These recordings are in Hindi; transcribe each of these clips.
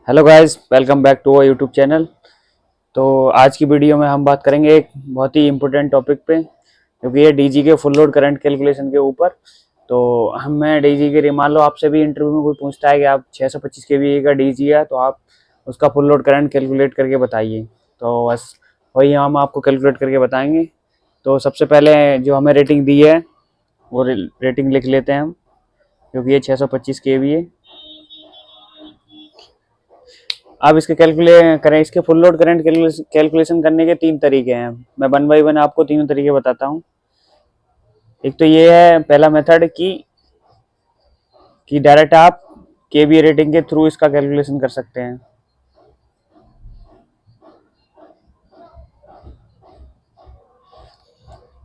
Hello guys, welcome back to our YouTube channel. तो आज की वीडियो में हम बात करेंगे एक बहुत ही इम्पोर्टेंट टॉपिक पे, क्योंकि ये डीजी के फुल लोड करंट कैलकुलेशन के ऊपर। तो हमें डीजी के मान लो आपसे भी इंटरव्यू में कोई पूछता है कि आप 625 केवीए का डीजी है तो आप उसका फुल लोड करंट कैलकुलेट करके बताइए। तो बस वही हम आपको कैलकुलेट करके बताएंगे। तो सबसे पहले जो हमें रेटिंग दी है वो रेटिंग लिख लेते हैं हम, क्योंकि ये 625 केवीए। अब इसके कैलकुलेट करें, इसके फुल लोड करंट कैलकुलेशन करने के तीन तरीके हैं। मैं वन बाई वन आपको तीनों तरीके बताता हूँ। एक तो ये है पहला मेथड कि डायरेक्ट आप केवीए रेटिंग के थ्रू इसका कैलकुलेशन कर सकते हैं।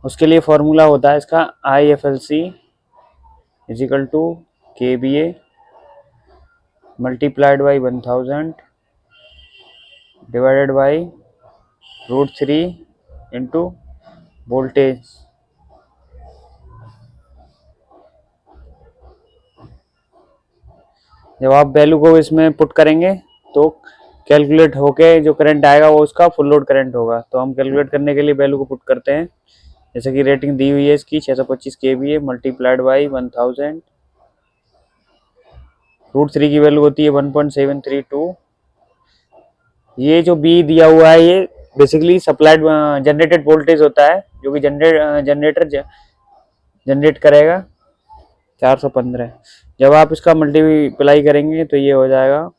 उसके लिए फॉर्मूला होता है इसका IFLC is equal to KVA multiplied by 1000 divided by √3 into voltage. जब आप वैल्यू को इसमें पुट करेंगे तो कैलकुलेट होके जो करंट आएगा वो उसका फुल लोड करंट होगा। तो हम कैलकुलेट करने के लिए वैल्यू को पुट करते हैं। जैसे कि रेटिंग दी हुई है इसकी 625 केवीए मल्टीप्लाइड बाई 1000, √3 की वैल्यू होती है 1.732। ये जो बी दिया हुआ है ये बेसिकली सप्लाइड जनरेटेड वोल्टेज होता है, जो कि जनरेटर जनरेट करेगा 415। जब आप इसका मल्टीप्लाई करेंगे तो ये हो जाएगा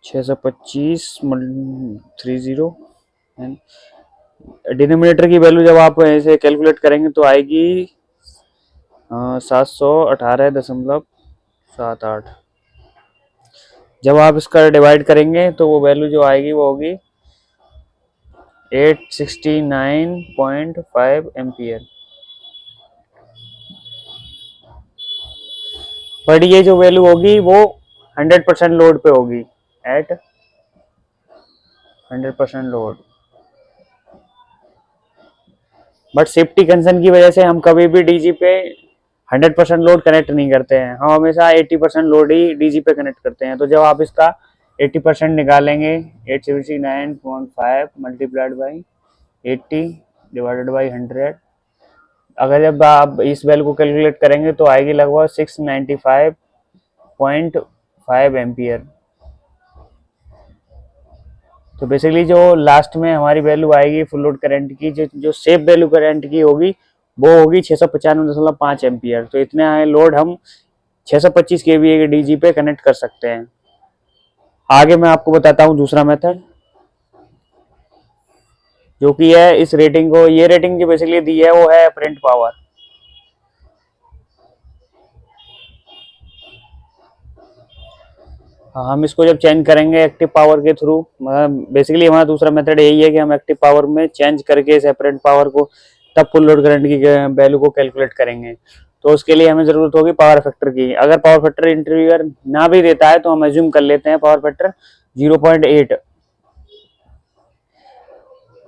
625 30। डिनोमिनेटर की वैल्यू जब आप ऐसे कैलकुलेट करेंगे तो आएगी 718.78। जब आप इसका डिवाइड करेंगे तो वो वैल्यू जो आएगी वो होगी 869.5 एम्पियर। बट ये जो वैल्यू होगी वो 100% लोड पे होगी, at 100% load. But safety concern की वजह से हम कभी भी डीजी पे 100% लोड कनेक्ट नहीं करते हैं, हम हमेशा 80% लोड ही डीजी पे कनेक्ट करते हैं। तो जब आप इसका 80% निकालेंगे 869.5 मल्टीप्लाइड बाई 80 डिवाइडेड बाई 100, अगर जब आप इस वैल्यू को कैलकुलेट करेंगे तो आएगी लगभग 695.5 एम्पियर। तो बेसिकली जो लास्ट में हमारी वैल्यू आएगी फुल लोड करंट की, जो सेफ वैल्यू करंट की होगी वो होगी 695.5 एम्पियर। तो इतने हाई लोड हम 625 केवीए के डीजी पे कनेक्ट कर सकते हैं। आगे मैं आपको बताता हूँ दूसरा मेथड, जो कि है इस रेटिंग को, ये रेटिंग जो बेसिकली दी है वो है अपरेंट पावर। हम इसको जब चेंज करेंगे एक्टिव पावर के थ्रू, बेसिकली हमारा दूसरा मेथड यही है कि हम एक्टिव पावर में चेंज करके इस अपरेंट पावर को तब फुल लोड करंट की वैल्यू को कैलकुलेट करेंगे। तो उसके लिए हमें जरूरत होगी पावर फैक्टर की। अगर पावर फैक्टर इंटरव्यूअर ना भी देता है तो हम एज्यूम कर लेते हैं पावर फैक्टर 0.8।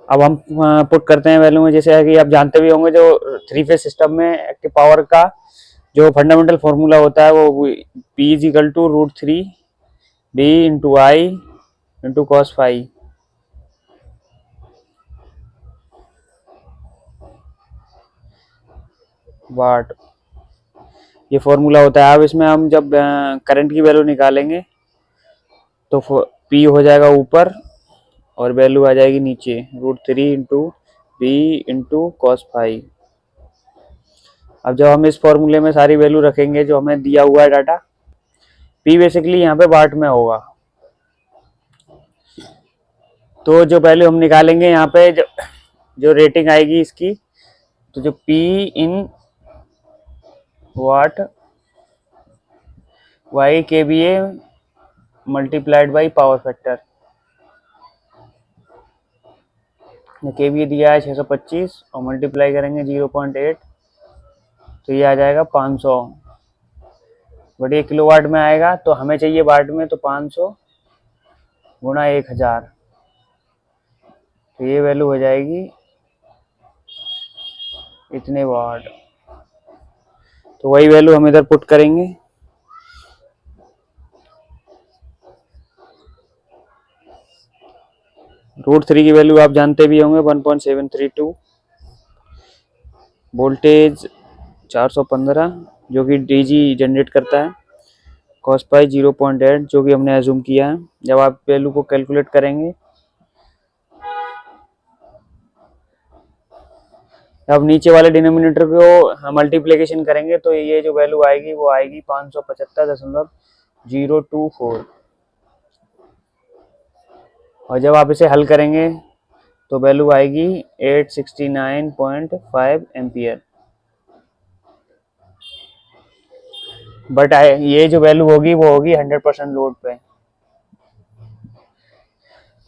अब हम पुट करते हैं वैल्यू में, जैसे कि आप जानते भी होंगे जो 3 फेज सिस्टम में एक्टिव पावर का जो फंडामेंटल फॉर्मूला होता है वो P is equal to √3 B into I into cos phi. Watt ये फॉर्मूला होता है। अब इसमें हम जब करंट की वैल्यू निकालेंगे तो P हो जाएगा ऊपर और वैल्यू आ जाएगी नीचे, √3 into B into cos phi. अब जब हम इस फॉर्मूले में सारी वैल्यू रखेंगे जो हमें दिया हुआ है डाटा, P बेसिकली यहाँ पे वाट में होगा। तो जो वैल्यू हम निकालेंगे यहाँ पे जो रेटिंग आएगी इसकी, तो जो P in watt Y KVA multiplied by power factor, KVA दिया है 625 और मल्टीप्लाई करेंगे 0.8 तो ये आ जाएगा 500। बट ये किलोवाट में आएगा तो हमें चाहिए वाट में, तो 500 गुणा 1000, तो ये वैल्यू हो जाएगी इतने वाट। तो वही वैल्यू हम इधर पुट करेंगे। रूट 3 की वैल्यू आप जानते भी होंगे 1.732, वोल्टेज 415 जो कि डीजी जनरेट करता है, कॉस पाई 0.8 जो कि हमने एज्यूम किया है। जब आप वैल्यू को कैलकुलेट करेंगे, अब नीचे वाले डिनोमिनेटर को मल्टीप्लिकेशन करेंगे तो ये जो वैल्यू आएगी वो आएगी 575.024, और जब आप इसे हल करेंगे तो वैल्यू आएगी 869.5 एम्पियर। बट ये जो वैल्यू होगी वो होगी 100% लोड पे।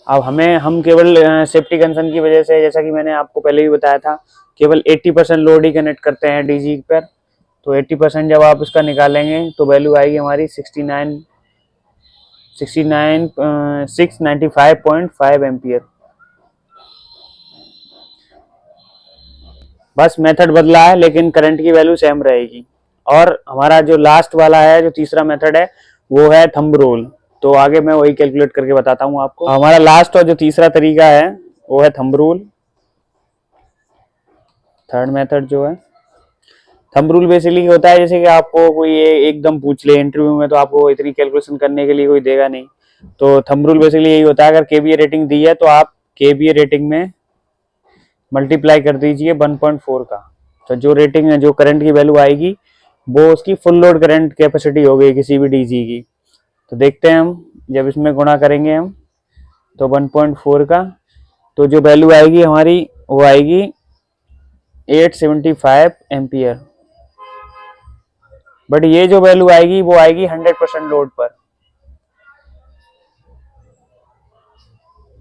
अब हम केवल सेफ्टी कंसर्न की वजह से, जैसा कि मैंने आपको पहले भी बताया था, केवल 80% लोड ही कनेक्ट करते हैं डीजी पर। तो 80% जब आप इसका निकालेंगे तो वैल्यू आएगी हमारी 695.5 एम्पियर। बस मेथड बदला है लेकिन करंट की वैल्यू सेम रहेगी। और हमारा जो लास्ट वाला है, जो तीसरा मेथड है, वो है थंब रूल। तो आगे मैं वही कैलकुलेट करके बताता हूँ आपको। हमारा लास्ट और जो तीसरा तरीका है वो है थंब रूल। थर्ड मेथड जो है थंब रूल बेसिकली होता है, जैसे कि आपको कोई एकदम पूछ ले इंटरव्यू में तो आपको इतनी कैलकुलेशन करने के लिए कोई देगा नहीं। तो थंब रूल बेसिकली यही होता है, अगर केवीए रेटिंग दी है तो आप केवीए रेटिंग में मल्टीप्लाई कर दीजिए 1.4 का। तो जो रेटिंग है, जो करंट की वैल्यू आएगी वो उसकी फुल लोड करंट कैपेसिटी हो गई किसी भी डीजी की। तो देखते हैं हम जब इसमें गुणा करेंगे हम तो 1.4 का, तो जो वैल्यू आएगी हमारी वो आएगी 875 एम्पियर। बट ये जो वैल्यू आएगी वो आएगी 100% लोड पर।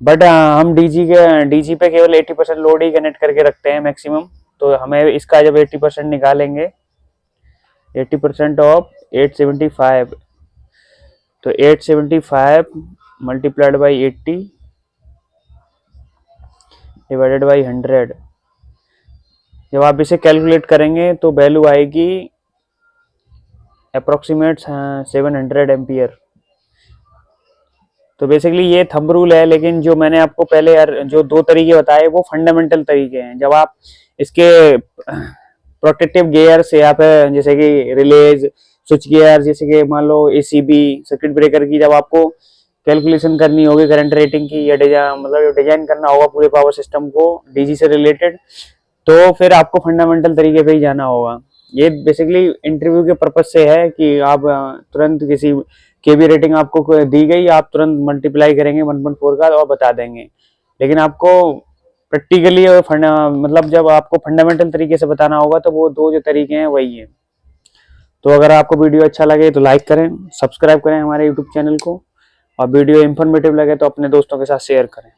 बट हम डीजी पे केवल 80% लोड ही कनेक्ट करके रखते हैं मैक्सिमम। तो हमें इसका जब 80% निकालेंगे, 80% ऑफ 875, तो 875 मल्टीप्लाइड बाई 80 डिवाइडेड बाई 100, जब आप इसे कैलकुलेट करेंगे तो वैल्यू आएगी अप्रोक्सीमेट 700 एम्पियर। तो बेसिकली ये थंब रूल है, लेकिन जो मैंने आपको पहले जो दो तरीके बताए वो फंडामेंटल तरीके हैं। जब आप इसके प्रोटेक्टिव गियर से आप जैसे कि रिलेज, स्विच गियर, जैसे कि मान लो एसीबी, सर्किट ब्रेकर की जब आपको कैलकुलेशन करनी होगी करंट रेटिंग की, या डिजाइन करना होगा पूरे पावर सिस्टम को डीजी से रिलेटेड, तो फिर आपको फंडामेंटल तरीके पे ही जाना होगा। ये बेसिकली इंटरव्यू के पर्पज से है कि आप तुरंत किसी केवी रेटिंग आपको दी गई, आप तुरंत मल्टीप्लाई करेंगे 1.4 का और बता देंगे। लेकिन आपको प्रैक्टिकली मतलब जब आपको फंडामेंटल तरीके से बताना होगा तो वो दो जो तरीके हैं वही है। तो अगर आपको वीडियो अच्छा लगे तो लाइक करें, सब्सक्राइब करें हमारे यूट्यूब चैनल को, और वीडियो इंफॉर्मेटिव लगे तो अपने दोस्तों के साथ शेयर करें।